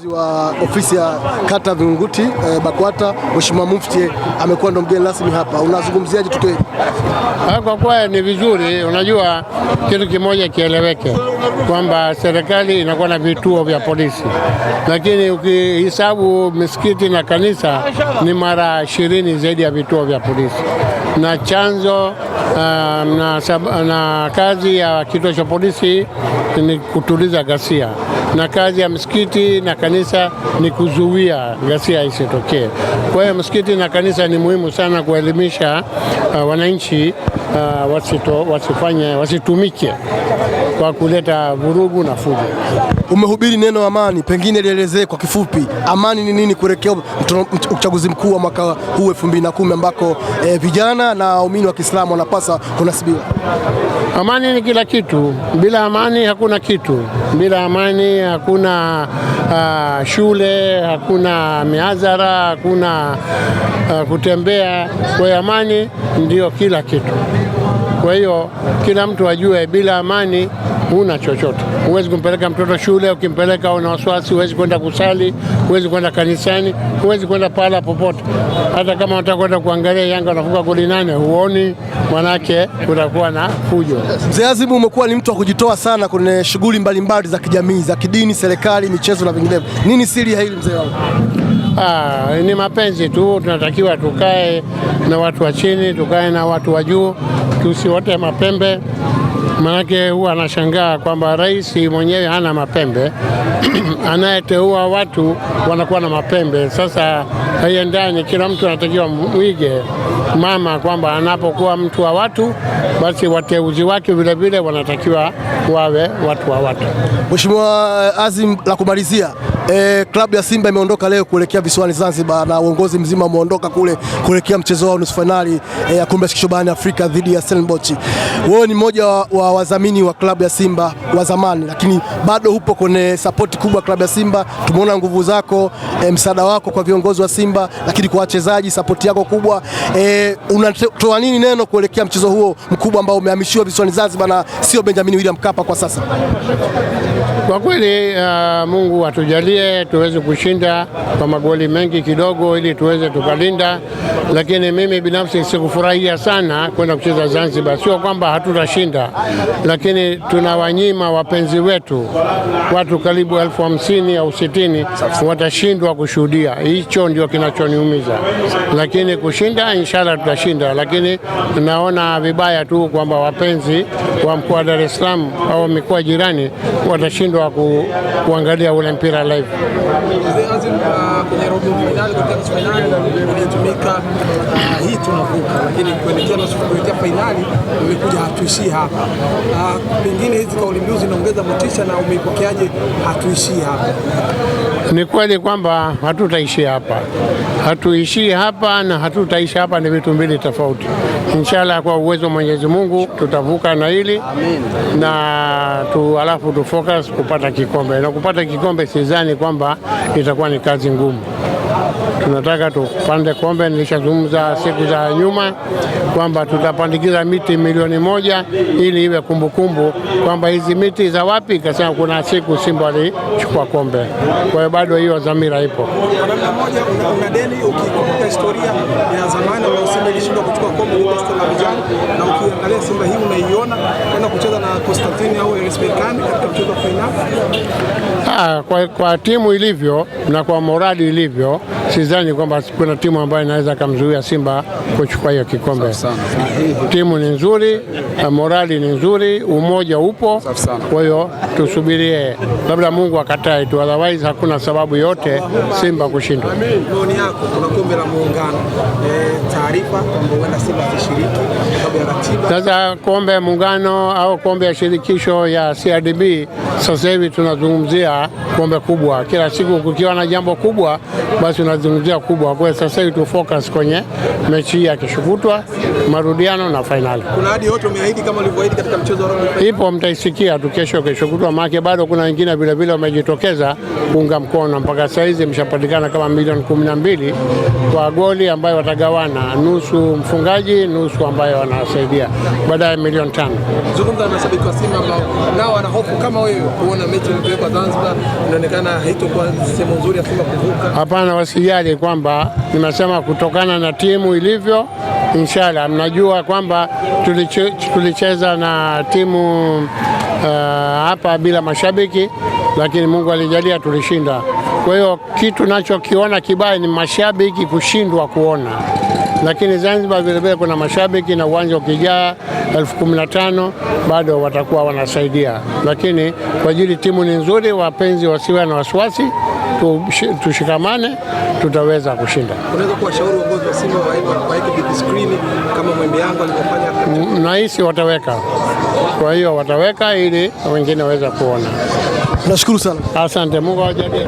Kiongozi wa ofisi ya kata Vingunguti BAKWATA Mheshimiwa Mufti amekuwa ndo mgeni rasmi hapa. Unazungumziaje tukio hili? Kwa kweli ni vizuri. Unajua kitu kimoja kieleweke kwamba serikali inakuwa na vituo vya polisi, lakini ukihesabu misikiti na kanisa ni mara 20 zaidi ya vituo vya polisi, na chanzo na kazi ya kituo cha polisi ni kutuliza ghasia, na kazi ya msikiti na kanisa ni kuzuia ghasia isitokee. Kwa hiyo msikiti na kanisa ni muhimu sana kuelimisha wananchi wasitumike kwa kuleta vurugu na fujo. Umehubiri neno amani, pengine lielezee kwa kifupi amani ni nini kuelekea uchaguzi mkuu wa mwaka huu 2010 ambako vijana na waumini wa Kiislamu wanapaswa kunasibiwa? Amani ni kila kitu. Bila amani hakuna kitu. Bila amani hakuna shule, hakuna mihadhara, hakuna kutembea. Kwa hiyo amani ndio kila kitu. Kwa hiyo kila mtu ajue bila amani huna chochote. Huwezi kumpeleka mtoto shule, ukimpeleka una wasiwasi, huwezi kwenda kusali, huwezi kwenda kanisani, huwezi kwenda pahala popote. Hata kama unataka kwenda kuangalia Yanga wanafunga goli 8 huoni, manake kutakuwa na fujo. Mzee Azim, umekuwa ni mtu wa kujitoa sana kwenye shughuli mbalimbali za kijamii, za kidini, serikali, michezo na vinginevyo. Nini siri ya hili mzee wangu? Ni mapenzi tu. Tunatakiwa tukae na watu wa chini, tukae na watu wa juu, tusiwote mapembe. Manake huwa anashangaa kwamba rais mwenyewe hana mapembe anayeteua watu wanakuwa na mapembe. Sasa haiendani. Kila mtu anatakiwa mwige mama kwamba anapokuwa mtu wa watu, basi wateuzi wake vile vile wanatakiwa wawe watu wa watu. Mheshimiwa Azim, la kumalizia, klabu ya Simba imeondoka leo kuelekea visiwani Zanzibar na uongozi mzima umeondoka kule kuelekea mchezo wa nusu finali ya kombe la shirikisho barani Afrika dhidi ya Stellenbosch. Wewe ni mmoja wa wadhamini wa klabu ya Simba wa zamani, lakini bado upo kwenye support kubwa klabu ya Simba. Tumeona nguvu zako, msaada wako kwa viongozi wa Simba, lakini kwa wachezaji support yako kubwa. Unatoa nini neno kuelekea mchezo huo mkubwa ambao umehamishiwa visiwani Zanzibar na sio Benjamin William Mkapa kwa sasa? Kwa kweli Mungu atujalie tuweze kushinda kwa magoli mengi kidogo ili tuweze tukalinda, lakini mimi binafsi sikufurahia sana kwenda kucheza Zanzibar. Sio kwamba hatutashinda, lakini tunawanyima wapenzi wetu, watu karibu 50,000 au 60 watashindwa kushuhudia. Hicho ndio kinachoniumiza, lakini kushinda inshallah tutashinda, lakini naona vibaya tu kwamba wapenzi wa mkoa wa Dar es Salaam au mikoa jirani watashindwa kuangalia ule mpira live. Kwenye robo finali kuelekea nusu finali ilitumika hii tunavuka, lakini kuelekea finali umekuja hatuishii hapa. Pengine hizi kauli mbiu zinaongeza motisha, na umeipokeaje hatuishii hapa? Ni kweli kwamba hatutaishi hapa. Hatuishii hapa na hatutaishi hapa ni vitu mbili tofauti. Inshallah kwa uwezo wa Mwenyezi Mungu tutavuka na hili. Amen. Na alafu tu focus kupata kikombe. Na kupata kikombe sidhani kwamba itakuwa ni kazi ngumu. Tunataka tupande kombe. Nilishazungumza siku za nyuma kwamba tutapandikiza miti 1,000,000 ili iwe kumbukumbu kwamba hizi miti za wapi, kasema kuna siku Simba alichukua kombe. Kwa hiyo bado hiyo dhamira ipo. Kwa namna moja una deni ukikumbuka historia ya zamani ambayo Simba ilishindwa kuchukua kombe ile Stella Abidjan, na ukiangalia Simba hii unaiona kwenda kucheza na Constantine au RS Berkane katika mchezo wa finali. Kwa timu ilivyo na kwa morali ilivyo, sidhani kwamba kuna timu ambayo inaweza kumzuia Simba kuchukua hiyo kikombe. Timu ni nzuri, morali ni nzuri, umoja upo. Kwa hiyo tusubirie, labda Mungu akatae tu, otherwise hakuna sababu yote Simba kushindwa. Maoni yako kuna kombe la Muungano, taarifa kwamba huenda Simba kushiriki sababu ya ratiba. Sasa kombe ya Muungano au kombe ya shirikisho ya CRDB, sasa hivi tunazungumzia kombe kubwa. Kila siku kukiwa na jambo kubwa basi unazungumzia kubwa. Kwa sasa hivi tu focus kwenye mechi hii ya kesho kutwa, marudiano na fainali. Kuna ahadi yote umeahidi kama ulivyoahidi katika mchezo wa robo? Ipo, mtaisikia tu kesho kutwa, maana bado kuna wengine vile wamejitokeza kuunga mkono. Mpaka sasa hizi imeshapatikana kama milioni 12 kwa goli ambayo watagawana, nusu mfungaji, nusu ambayo wanasaidia, baadaye milioni 5. Zungumza na mashabiki wa Simba ambao nao wana hofu kama wewe kuona mechi iliyopigwa Zanzibar inaonekana haitakuwa sehemu nzuri ya Simba kuvuka. Hapana, wasijali kwamba nimesema kutokana na timu ilivyo, inshallah. Mnajua kwamba tulicheza na timu hapa bila mashabiki, lakini Mungu alijalia tulishinda. Kwa hiyo kitu nachokiona kibaya ni mashabiki kushindwa kuona, lakini Zanzibar vile kuna mashabiki na uwanja ukijaa 15,000 bado watakuwa wanasaidia, lakini kwa ajili timu ni nzuri, wapenzi wasiwe na wasiwasi, tushikamane, tutaweza kushinda. Unaweza kuwashauri uongozi wa Simba waweke big screen kama Mwembe Yanga alivyofanya? Nahisi wataweka, kwa hiyo wataweka ili wengine waweze kuona. Nashukuru sana. Asante, Mungu awajalie.